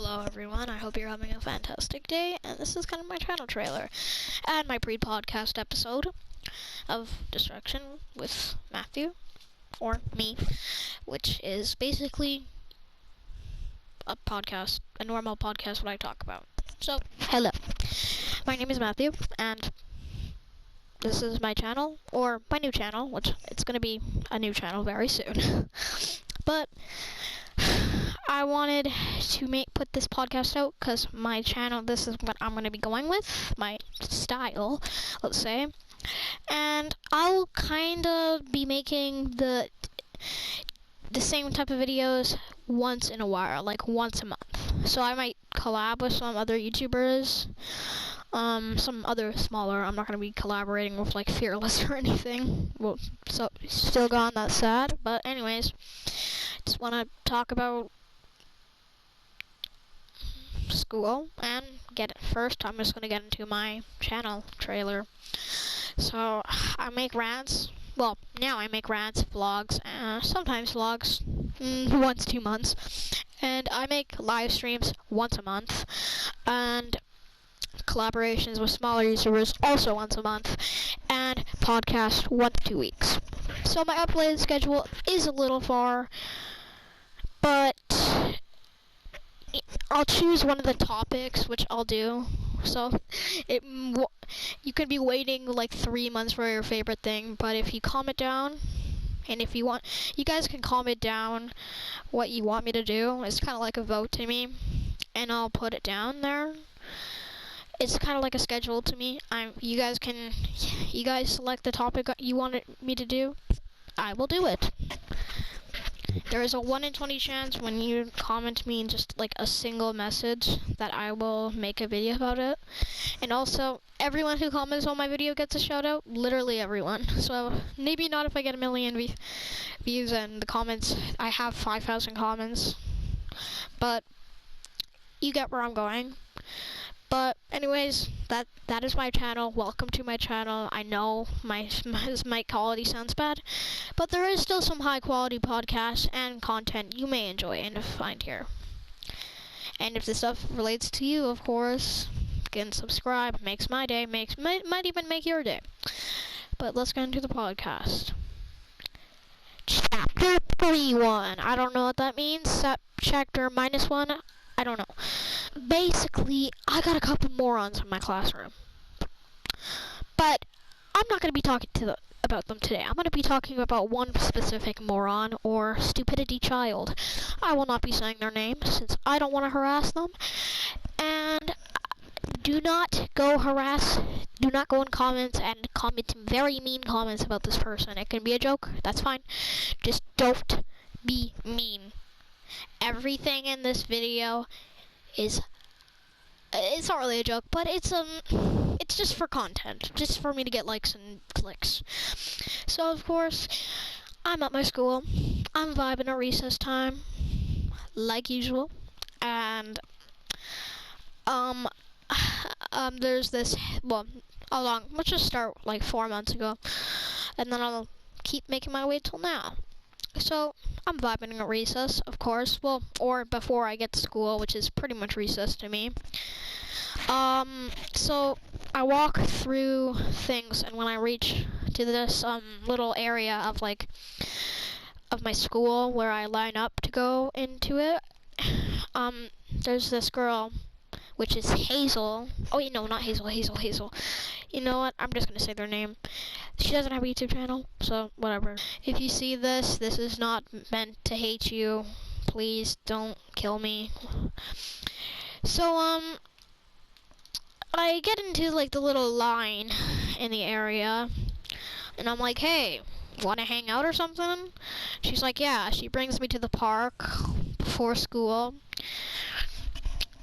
Hello everyone, I hope you're having a fantastic day, and this is kind of my channel trailer and my pre-podcast episode of Destruction with Mathew, or me, which is basically a podcast, a normal podcast what I talk about. So, hello, my name is Mathew, and this is my channel, or my new channel, which it's going to be a new channel very soon. But I wanted to put this podcast out because my channel, this is what I'm going to be going with, my style, let's say. And I'll kind of be making the same type of videos once in a while, like once a month. So I might collab with some other YouTubers, some other smaller. I'm not going to be collaborating with like Fearless or anything. Well, so still gone, that's sad. But anyways, just want to talk about school and get it first. I'm just going to get into my channel trailer. So I make rants. Well, now I make rants, vlogs, sometimes vlogs once 2 months, and I make live streams once a month, and collaborations with smaller YouTubers also once a month, and podcast 1 to 2 weeks. So my upload schedule is a little far, but I'll choose one of the topics, which I'll do. So you could be waiting like 3 months for your favorite thing, but if you comment down, and if you want, you guys can comment down what you want me to do. It's kind of like a vote to me, and I'll put it down there. It's kind of like a schedule to me. You guys select the topic you want me to do. I will do it. There is a 1 in 20 chance when you comment me in just like a single message that I will make a video about it. And also, everyone who comments on my video gets a shout out. Literally everyone. So maybe not if I get a million views and the comments. I have 5,000 comments. But you get where I'm going. But anyways, that is my channel. Welcome to my channel. I know my quality sounds bad, but there is still some high quality podcasts and content you may enjoy and find here. And if this stuff relates to you, of course, you can subscribe. Makes my day. Might even make your day. But let's get into the podcast. Chapter 3-1. I don't know what that means. Chapter -1. I don't know. Basically, I got a couple morons in my classroom. But I'm not going to be talking about them today. I'm going to be talking about one specific moron or stupidity child. I will not be saying their name since I don't want to harass them. And do not go in comments and comment very mean comments about this person. It can be a joke. That's fine. Just don't be mean. Everything in this video it's not really a joke, but it's just for content, just for me to get likes and clicks. So of course, I'm at my school. I'm vibing at recess time, like usual, and there's this. Well, let's just start like 4 months ago, and then I'll keep making my way till now. So, I'm vibing at recess, of course, well, or before I get to school, which is pretty much recess to me. So, I walk through things, and when I reach to this, little area of my school where I line up to go into it, there's this girl, which is Hazel. Oh, no, not Hazel. You know what? I'm just gonna say their name. She doesn't have a YouTube channel, so whatever. If you see this, this is not meant to hate you. Please don't kill me. So, I get into like the little line in the area, and I'm like, hey, wanna hang out or something? She's like, yeah. She brings me to the park before school.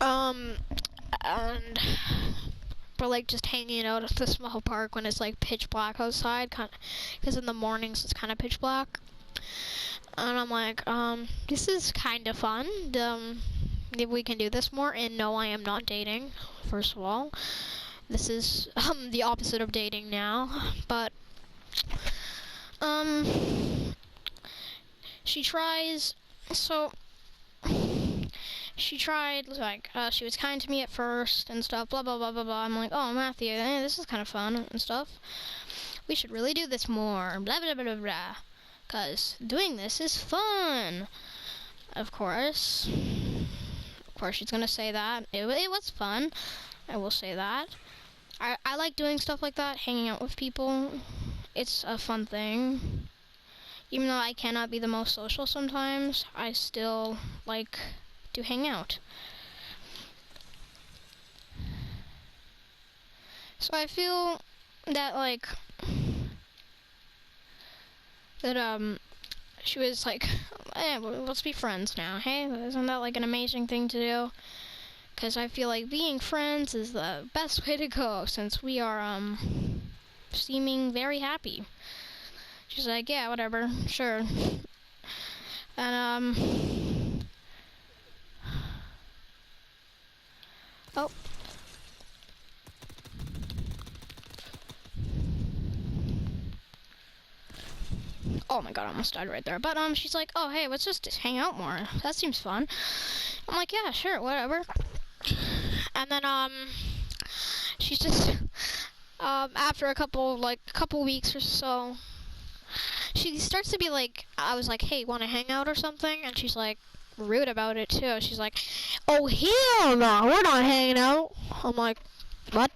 And we're like just hanging out at the small park when it's like pitch black outside, because in the mornings it's kind of pitch black. And I'm like, this is kind of fun. If we can do this more. And no, I am not dating. First of all, this is the opposite of dating now. But she tries. So she tried, like, she was kind to me at first and stuff, blah, blah, blah, blah, blah. I'm like, oh, Matthew, this is kind of fun and stuff. We should really do this more, blah, blah, blah, blah, blah. Because doing this is fun. Of course. Of course, she's going to say that. It was fun. I will say that. I like doing stuff like that, hanging out with people. It's a fun thing. Even though I cannot be the most social sometimes, I still like to hang out. So I feel that, like, that, she was like, hey, let's be friends now, hey? Isn't that, like, an amazing thing to do? Because I feel like being friends is the best way to go, since we are, seeming very happy. She's like, yeah, whatever, sure. And, oh. Oh my god, I almost died right there. But, she's like, oh, hey, let's just hang out more. That seems fun. I'm like, yeah, sure, whatever. And then, she's just, after a couple weeks or so, she starts to be like, I was like, hey, wanna hang out or something? And she's like, rude about it too. She's like, oh, hell no, we're not hanging out. I'm like, what?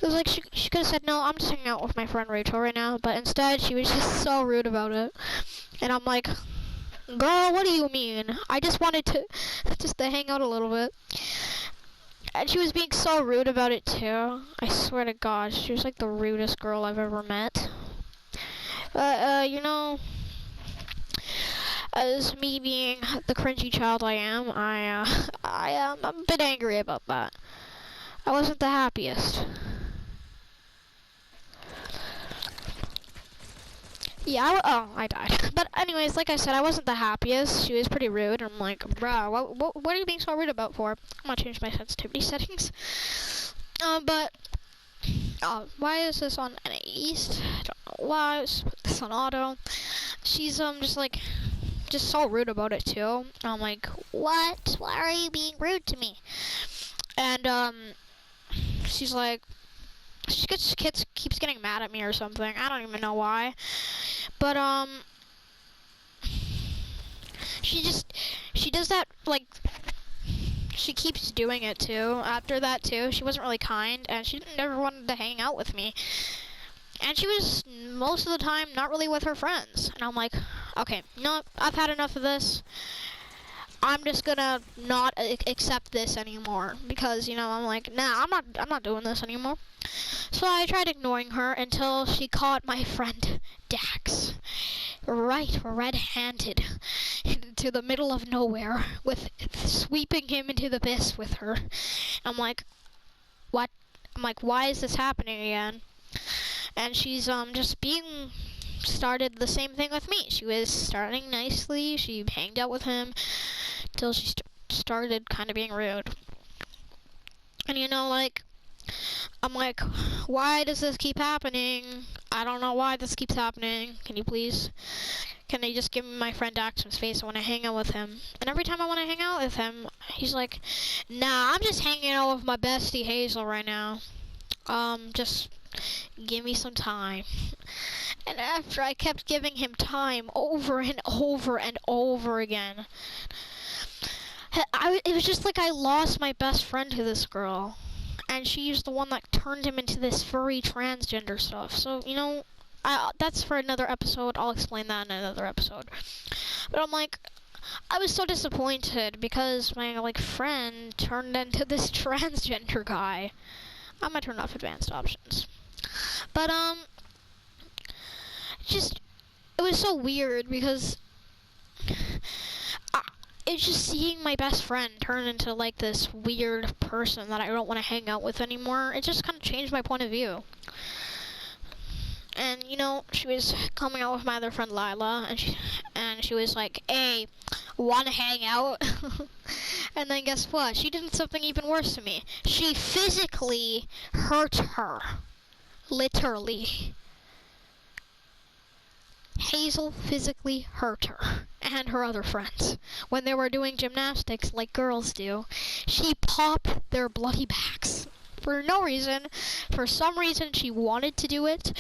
It was like, she could have said, no, I'm just hanging out with my friend Rachel right now, but instead, she was just so rude about it. And I'm like, girl, what do you mean? I just wanted to hang out a little bit. And she was being so rude about it too. I swear to God, she was like the rudest girl I've ever met. You know, as me being the cringy child I am, I'm a bit angry about that. I wasn't the happiest. Yeah, I died. But anyways, like I said, I wasn't the happiest. She was pretty rude. I'm like, bruh, what are you being so rude about for? I'm gonna change my sensitivity settings. Why is this on East? I don't know why. Let's put this on auto. She's, just so rude about it, too. And I'm like, what? Why are you being rude to me? And, she's like, she keeps getting mad at me or something. I don't even know why. But, she does that, like, she keeps doing it, too. After that, too, she wasn't really kind, and she never wanted to hang out with me. And she was, most of the time, not really with her friends. And I'm like, okay, no, I've had enough of this. I'm just gonna not accept this anymore. Because, you know, I'm like, nah, I'm not doing this anymore. So I tried ignoring her until she caught my friend Dax right red-handed into the middle of nowhere, with sweeping him into the abyss with her. I'm like, what? I'm like, why is this happening again? And she's just started the same thing with me. She was starting nicely. She hanged out with him till she started kind of being rude. And you know, like, I'm like, why does this keep happening? I don't know why this keeps happening. Can they just give me my friend Dax some space? I want to hang out with him. And every time I want to hang out with him, he's like, nah, I'm just hanging out with my bestie Hazel right now. Just give me some time. And after I kept giving him time over and over and over again, it was just like I lost my best friend to this girl. And she's the one that turned him into this furry transgender stuff. So, you know, that's for another episode. I'll explain that in another episode. But I'm like, I was so disappointed because my, like, friend turned into this transgender guy. I'm gonna turn off advanced options. But, it was so weird because it's just seeing my best friend turn into, like, this weird person that I don't want to hang out with anymore. It just kind of changed my point of view. And, you know, she was coming out with my other friend Lila, and she was like, hey, wanna hang out? And then guess what? She did something even worse to me. She physically hurt her. Literally. Hazel physically hurt her. and her other friends, when they were doing gymnastics like girls do, she popped their bloody backs. For no reason. For some reason, she wanted to do it.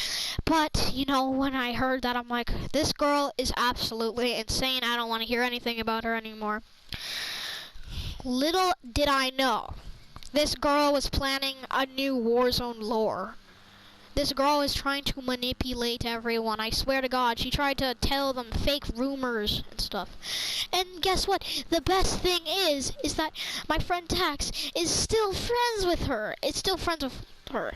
But, you know, when I heard that, I'm like, this girl is absolutely insane. I don't want to hear anything about her anymore. Little did I know, this girl was planning a new Warzone lore. This girl is trying to manipulate everyone. I swear to God, she tried to tell them fake rumors and stuff. And guess what? The best thing is that my friend Tax is still friends with her. It's still friends with her.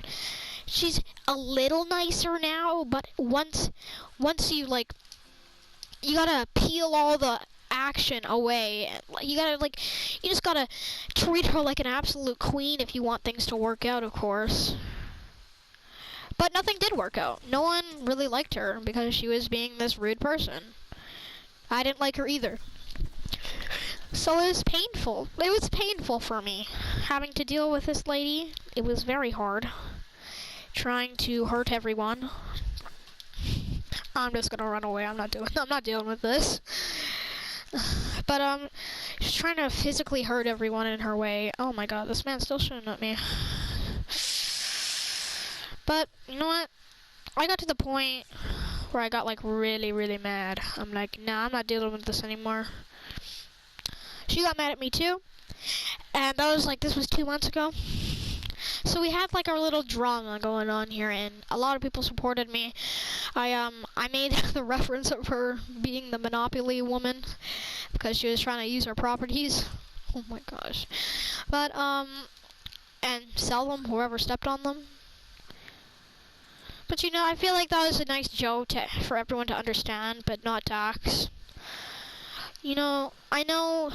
She's a little nicer now, but once you like, you gotta peel all the action away. You just gotta treat her like an absolute queen if you want things to work out, of course. But nothing did work out. No one really liked her because she was being this rude person. I didn't like her either. So it was painful. It was painful for me having to deal with this lady. It was very hard. Trying to hurt everyone. I'm just gonna run away. I'm not dealing with this. But she's trying to physically hurt everyone in her way. Oh my God, this man's still shooting at me. But, you know what? I got to the point where I got, like, really, really mad. I'm like, nah, I'm not dealing with this anymore. She got mad at me, too. And that was, like, this was 2 months ago. So we had, like, our little drama going on here, and a lot of people supported me. I made the reference of her being the Monopoly woman because she was trying to use her properties. Oh, my gosh. But, and sell them, whoever stepped on them. But, you know, I feel like that was a nice joke for everyone to understand, but not Dax. You know, I know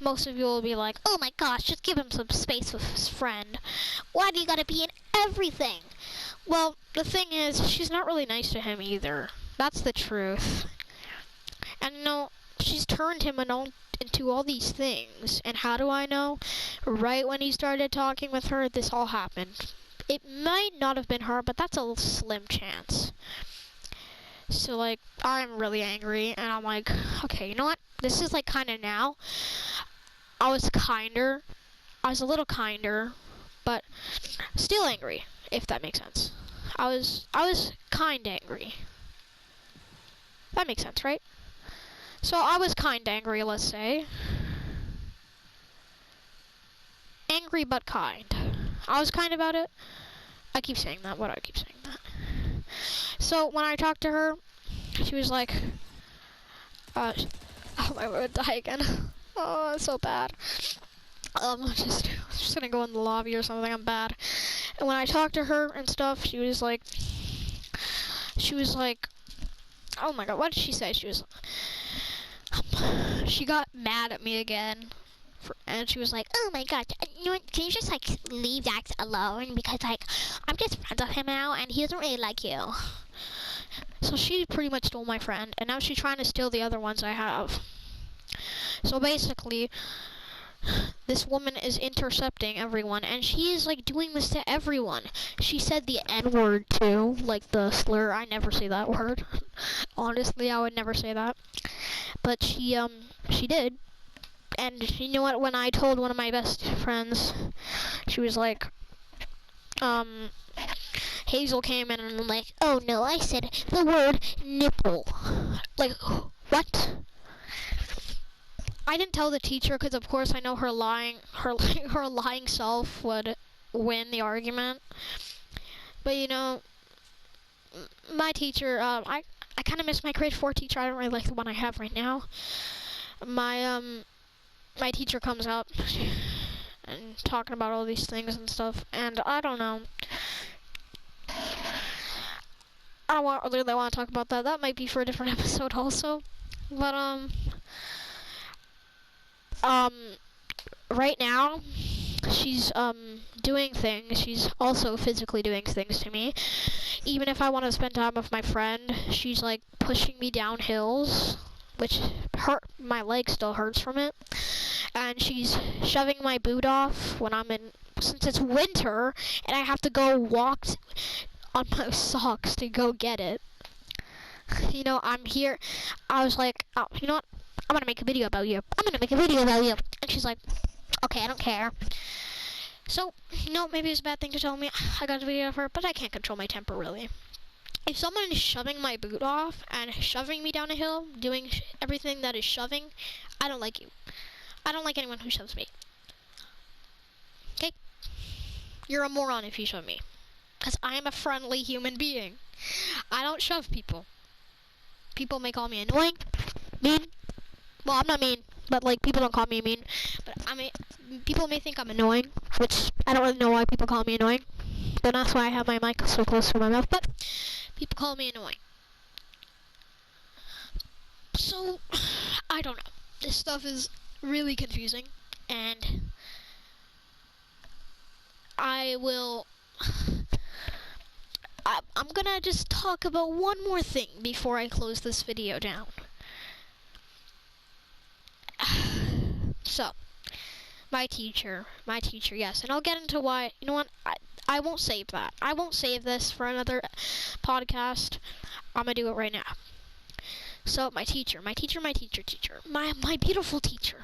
most of you will be like, oh my gosh, just give him some space with his friend. Why do you gotta be in everything? Well, the thing is, she's not really nice to him either. That's the truth. And, you know, she's turned him into all these things. And how do I know? Right when he started talking with her, this all happened. It might not have been her, but that's a slim chance. So, like, I'm really angry, and I'm like, okay, you know what? This is, like, kind of now. I was a little kinder, but still angry, if that makes sense. I was kind angry. That makes sense, right? So, I was kind angry, let's say. Angry but kind. I was kind about it. I keep saying that. Why do I keep saying that? So when I talked to her, she was like, oh, I would die again. Oh, it's so bad. Just gonna go in the lobby or something. I'm bad. And when I talked to her and stuff, she was like, oh my God, what did she say? She got mad at me again. And she was like, oh my God, you know what, can you just, like, leave Dax alone? Because, like, I'm just friends with him now, and he doesn't really like you. So she pretty much stole my friend, and now she's trying to steal the other ones I have. So basically, this woman is intercepting everyone, and she is, like, doing this to everyone. She said the N-word, too, like the slur. I never say that word. Honestly, I would never say that. But she did. And you know what, when I told one of my best friends, she was like, Hazel came in and I'm like, oh no, I said the word nipple. Like, what? I didn't tell the teacher because of course I know her lying self would win the argument. But you know, my teacher, I kind of miss my grade 4 teacher. I don't really like the one I have right now. My teacher comes up and talking about all these things and stuff, and I don't know. I don't really want to talk about that. That might be for a different episode also. But, right now, she's, doing things. She's also physically doing things to me. Even if I want to spend time with my friend, she's, like, pushing me down hills, which my leg still hurts from it. And she's shoving my boot off when since it's winter, and I have to go walk on my socks to go get it. You know, I'm here. I was like, oh, you know what? I'm gonna make a video about you. I'm gonna make a video about you. And she's like, okay, I don't care. So, no, maybe it's a bad thing to tell me. I got a video of her, but I can't control my temper, really. If someone is shoving my boot off and shoving me down a hill, doing everything that is shoving, I don't like you. I don't like anyone who shoves me. Okay? You're a moron if you shove me. Because I am a friendly human being. I don't shove people. People may call me annoying, mean. Well, I'm not mean, but like people don't call me mean. But I mean, people may think I'm annoying, which I don't really know why people call me annoying. But that's why I have my mic so close to my mouth. But people call me annoying. So I don't know. This stuff is really confusing, and I'm gonna just talk about one more thing before I close this video down. So, my teacher, yes, and I'll get into why. You know what? I won't save that. I won't save this for another podcast. I'm gonna do it right now. So, my teacher, my beautiful teacher.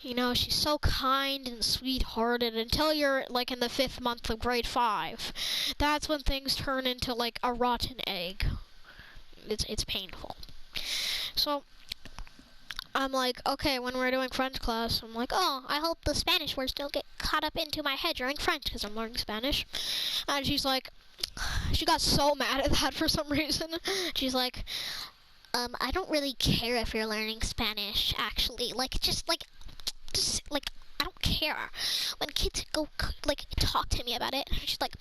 You know, she's so kind and sweethearted until you're, like, in the 5th month of grade 5. That's when things turn into, like, a rotten egg. It's painful. So, I'm like, okay, when we're doing French class, I'm like, oh, I hope the Spanish words don't get caught up into my head during French, because I'm learning Spanish. And she's like, she got so mad at that for some reason. She's like, I don't really care if you're learning Spanish, actually. Just, I don't care. When kids go, like, talk to me about it, she's like,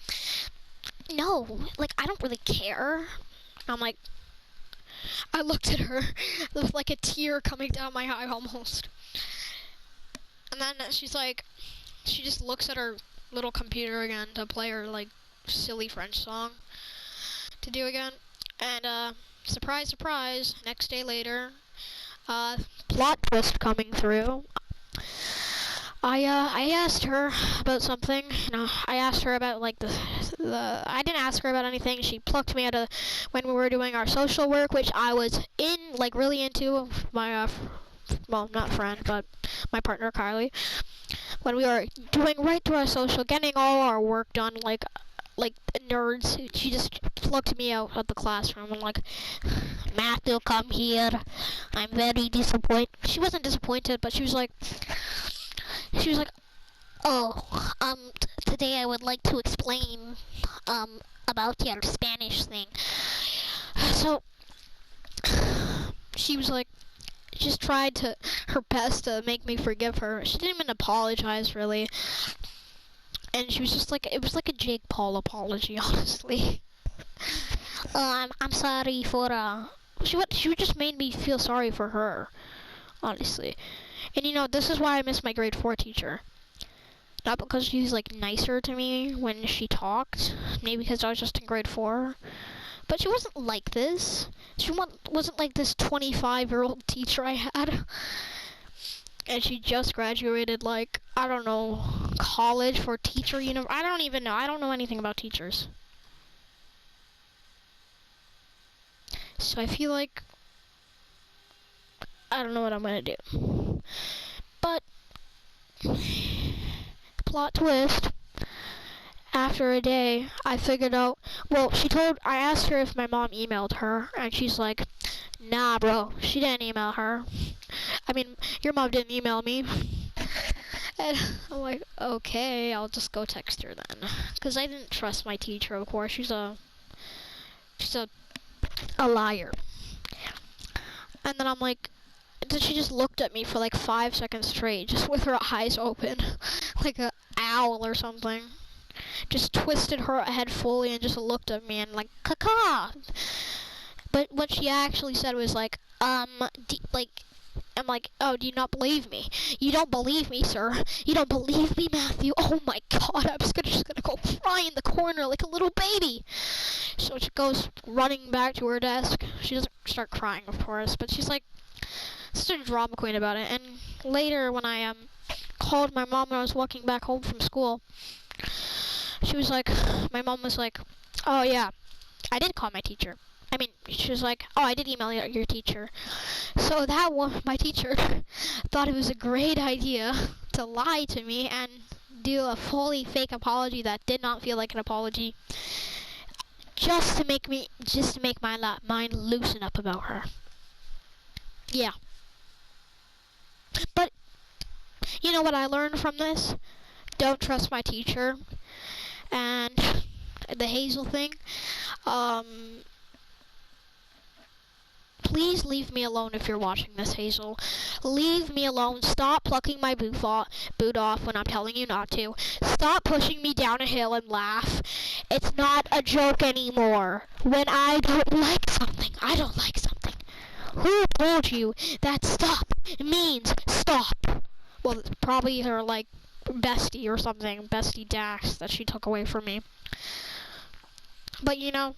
no, like, I don't really care. I'm like, I looked at her with, like, a tear coming down my eye almost. And then she's like, she just looks at her little computer again to play her, like, silly French song to do again. And, surprise, surprise, next day later, plot twist coming through. I asked her about something. You know, I asked her about, like, I didn't ask her about anything. She plucked me out of when we were doing our social work, which I was really into. My, well, not friend, but my partner, Kylie. When we were doing right through our social, getting all our work done, like nerds, she just plucked me out of the classroom and like, Mathew, come here. I'm very disappointed. She wasn't disappointed, but she was like, oh, today I would like to explain, about your Spanish thing. So, she was like, just tried her best to make me forgive her. She didn't even apologize, really. And she was just like, it was like a Jake Paul apology, honestly. I'm sorry for, she just made me feel sorry for her, honestly. And you know, this is why I miss my grade 4 teacher. Not because she was, like, nicer to me when she talked, maybe because I was just in grade 4. But she wasn't like this. She wasn't like this 25-year-old teacher I had. And she just graduated, like, I don't know, college for teacher, I don't even know. I don't know anything about teachers. So I feel like I don't know what I'm gonna do. But plot twist. After a day, I figured out, well, I asked her if my mom emailed her, and she's like, nah, bro, she didn't email her. I mean, your mom didn't email me. And I'm like, okay, I'll just go text her then. Because I didn't trust my teacher, of course. She's a liar. And then I'm like, then she just looked at me for like 5 seconds straight, just with her eyes open, like an owl or something. Just twisted her head fully and just looked at me and like, caca. But what she actually said was like, I'm like, oh, do you not believe me? You don't believe me, sir? You don't believe me, Mathew? Oh my God, I'm just gonna go cry in the corner like a little baby. So she goes running back to her desk. She doesn't start crying, of course, but she's like, such a drama queen about it. And later, when I called my mom when I was walking back home from school, she was like, my mom was like, oh yeah, I did call my teacher. I mean, she was like, oh, I did email your teacher. So that one, my teacher thought it was a great idea to lie to me and do a fully fake apology that did not feel like an apology, just to make my mind loosen up about her. Yeah. But you know what I learned from this? Don't trust my teacher. And the Hazel thing, please leave me alone if you're watching this, Hazel. Leave me alone. Stop plucking my boot off when I'm telling you not to. Stop pushing me down a hill and laugh. It's not a joke anymore. When I don't like something, I don't like something. Who told you that stop means stop? Well, it's probably her, like, bestie or something. Bestie Dax that she took away from me. But, you know,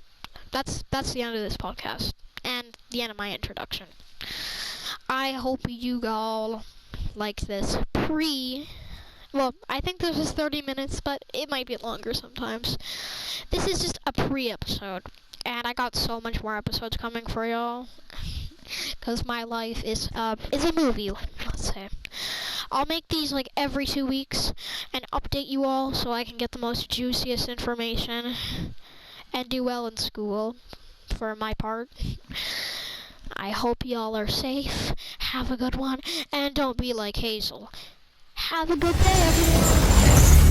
that's the end of this podcast. And the end of my introduction. I hope you all like this well, I think this is 30 minutes, but it might be longer sometimes. This is just a pre-episode, and I got so much more episodes coming for y'all, because my life is a movie, let's say. I'll make these like every 2 weeks, and update you all so I can get the most juiciest information, and do well in school, for my part. I hope y'all are safe. Have a good one. And don't be like Hazel. Have a good day, everyone.